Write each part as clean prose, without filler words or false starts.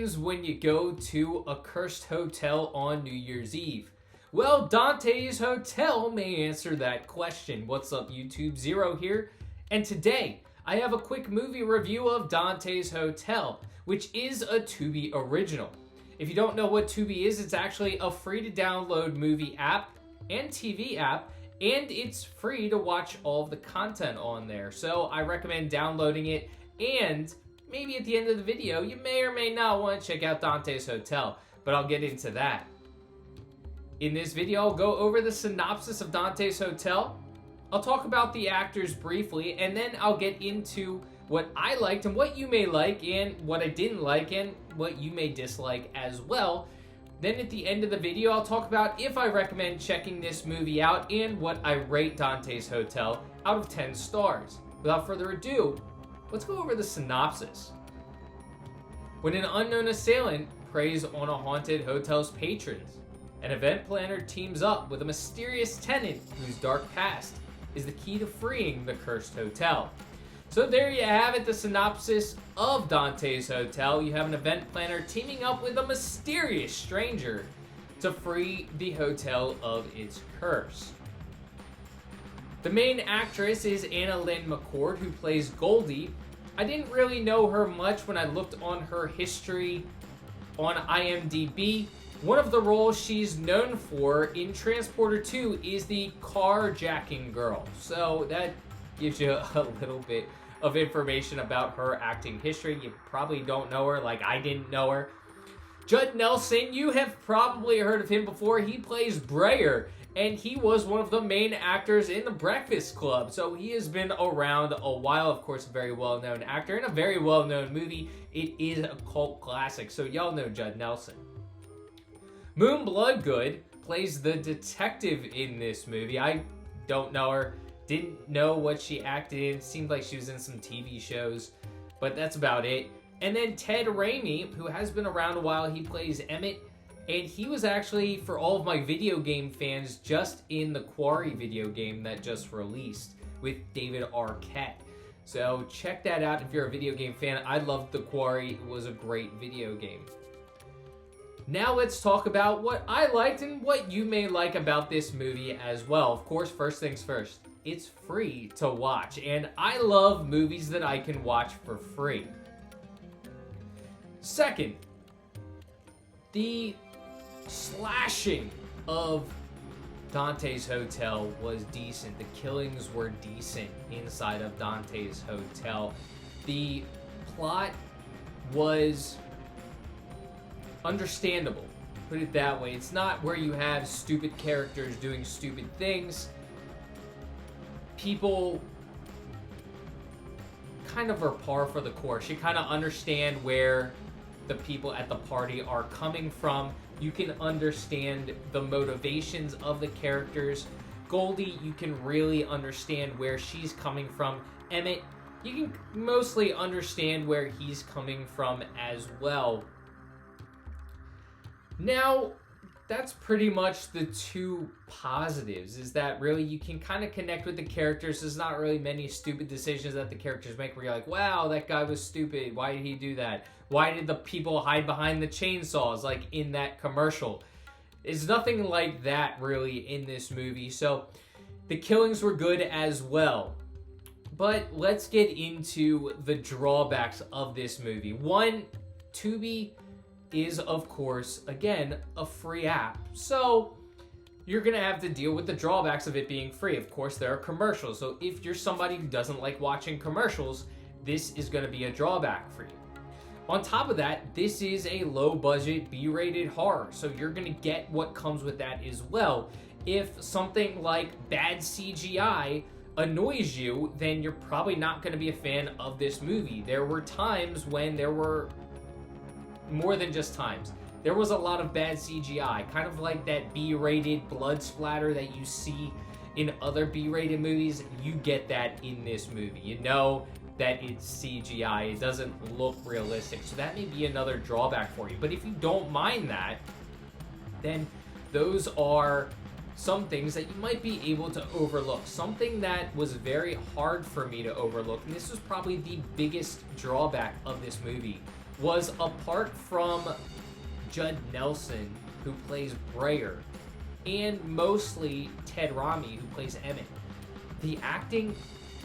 happens when you go to a cursed hotel on New Year's Eve? Well, Dante's Hotel may answer that question. What's up, YouTube? Zero here. And today, I have a quick movie review of Dante's Hotel, which is a Tubi original. If you don't know what Tubi is, it's actually a free-to-download movie app and TV app, and it's free to watch all of the content on there. So I recommend downloading it, and maybe at the end of the video, you may or may not want to check out Dante's Hotel, but I'll get into that. In this video, I'll go over the synopsis of Dante's Hotel. I'll talk about the actors briefly, and then I'll get into what I liked and what you may like, and what I didn't like and what you may dislike as well. Then at the end of the video, I'll talk about if I recommend checking this movie out and what I rate Dante's Hotel out of 10 stars. Without further ado, let's go over the synopsis. When an unknown assailant preys on a haunted hotel's patrons, an event planner teams up with a mysterious tenant whose dark past is the key to freeing the cursed hotel. So there you have it, the synopsis of Dante's Hotel. You have an event planner teaming up with a mysterious stranger to free the hotel of its curse. The main actress is Anna Lynn McCord, who plays Goldie. I didn't really know her much when I looked on her history on IMDb. One of the roles she's known for in Transporter 2 is the carjacking girl. So that gives you a little bit of information about her acting history. You probably don't know her, like I didn't know her. Judd Nelson, you have probably heard of him before. He plays Breyer, and he was one of the main actors in The Breakfast Club. So he has been around a while. Of course, a very well-known actor in a very well-known movie. It is a cult classic, so y'all know Judd Nelson. Moon Bloodgood plays the detective in this movie. I don't know her. Didn't know what she acted in. Seemed like she was in some TV shows, but that's about it. And then Ted Raimi, who has been around a while, he plays Emmett, and he was actually, for all of my video game fans, just in the Quarry video game that just released with David Arquette. So check that out if you're a video game fan. I loved The Quarry. It was a great video game. Now let's talk about what I liked and what you may like about this movie as well. Of course, first things first, it's free to watch, and I love movies that I can watch for free. Second, the slashing of Dante's Hotel was decent. The killings were decent inside of Dante's Hotel. The plot was understandable, put it that way. It's not where you have stupid characters doing stupid things. People kind of are par for the course. You kind of understand where the people at the party are coming from. You can understand the motivations of the characters. Goldie, you can really understand where she's coming from. Emmett, you can mostly understand where he's coming from as well. Now, that's pretty much the two positives, is that really you can kind of connect with the characters. There's not really many stupid decisions that the characters make where you're like, wow, that guy was stupid. Why did he do that? Why did the people hide behind the chainsaws like in that commercial? There's nothing like that really in this movie. So the killings were good as well. But let's get into the drawbacks of this movie. One, Tubi is, of course, again, a free app. So you're going to have to deal with the drawbacks of it being free. Of course, there are commercials. So if you're somebody who doesn't like watching commercials, this is going to be a drawback for you. On top of that, this is a low-budget, B-rated horror. So you're going to get what comes with that as well. If something like bad CGI annoys you, then you're probably not going to be a fan of this movie. There were times when there were more than just times. There was a lot of bad CGI, kind of like that B-rated blood splatter that you see in other B-rated movies. You get that in this movie. You know that it's CGI. It doesn't look realistic. So that may be another drawback for you. But if you don't mind that, then those are some things that you might be able to overlook. Something that was very hard for me to overlook, and this was probably the biggest drawback of this movie, was apart from Judd Nelson, who plays Brayer, and mostly Ted Rami, who plays Emmett, the acting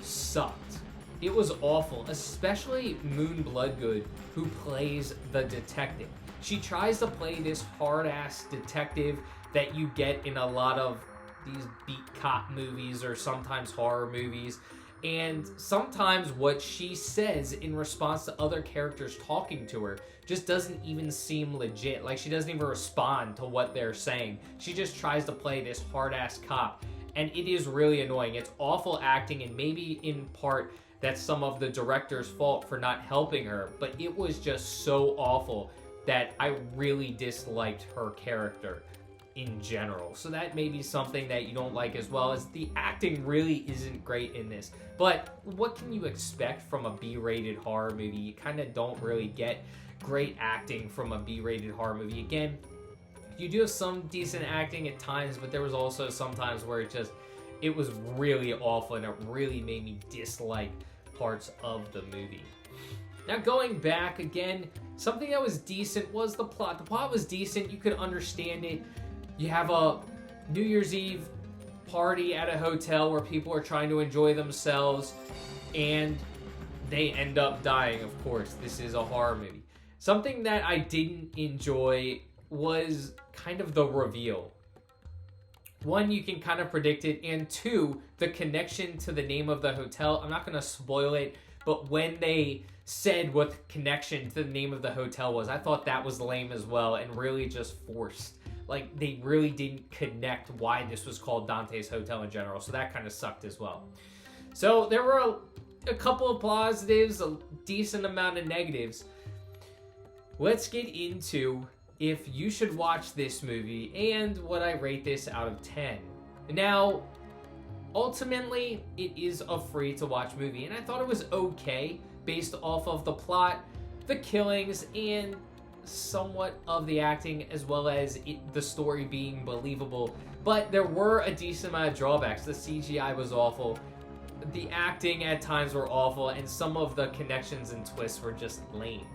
sucked. It was awful, especially Moon Bloodgood, who plays the detective. She tries to play this hard-ass detective that you get in a lot of these beat cop movies or sometimes horror movies. And sometimes what she says in response to other characters talking to her just doesn't even seem legit. Like, she doesn't even respond to what they're saying. She just tries to play this hard-ass cop. And it is really annoying. It's awful acting, and maybe in part that's some of the director's fault for not helping her. But it was just so awful that I really disliked her character in general. So that may be something that you don't like, as well as the acting really isn't great in this. But what can you expect from a B-rated horror movie? You kind of don't really get great acting from a B-rated horror movie. Again, you do have some decent acting at times, but there was also some times where it was really awful, and it really made me dislike parts of the movie. Now, going back again, something that was decent was the plot. The plot was decent. You could understand it. You have a New Year's Eve party at a hotel where people are trying to enjoy themselves, and they end up dying, of course. This is a horror movie. Something that I didn't enjoy was kind of the reveal. One, you can kind of predict it, and two, the connection to the name of the hotel. I'm not going to spoil it, but when they said what the connection to the name of the hotel was, I thought that was lame as well, and really just forced. Like, they really didn't connect why this was called Dante's Hotel in general, so that kind of sucked as well. So there were a couple of positives, a decent amount of negatives. Let's get into if you should watch this movie and what I rate this out of 10. Now, ultimately, it is a free-to-watch movie, and I thought it was okay based off of the plot, the killings, and somewhat of the acting, as well as the story being believable. But there were a decent amount of drawbacks. The CGI was awful, the acting at times were awful, and some of the connections and twists were just lame.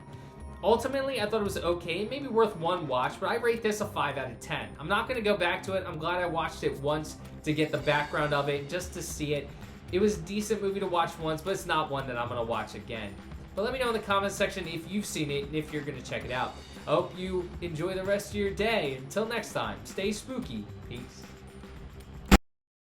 Ultimately, I thought it was okay, maybe worth one watch, but I rate this a 5 out of 10. I'm not going to go back to it. I'm glad I watched it once to get the background of it, just to see it. It was a decent movie to watch once, but it's not one that I'm going to watch again. But let me know in the comments section if you've seen it and if you're going to check it out. I hope you enjoy the rest of your day. Until next time, stay spooky. Peace.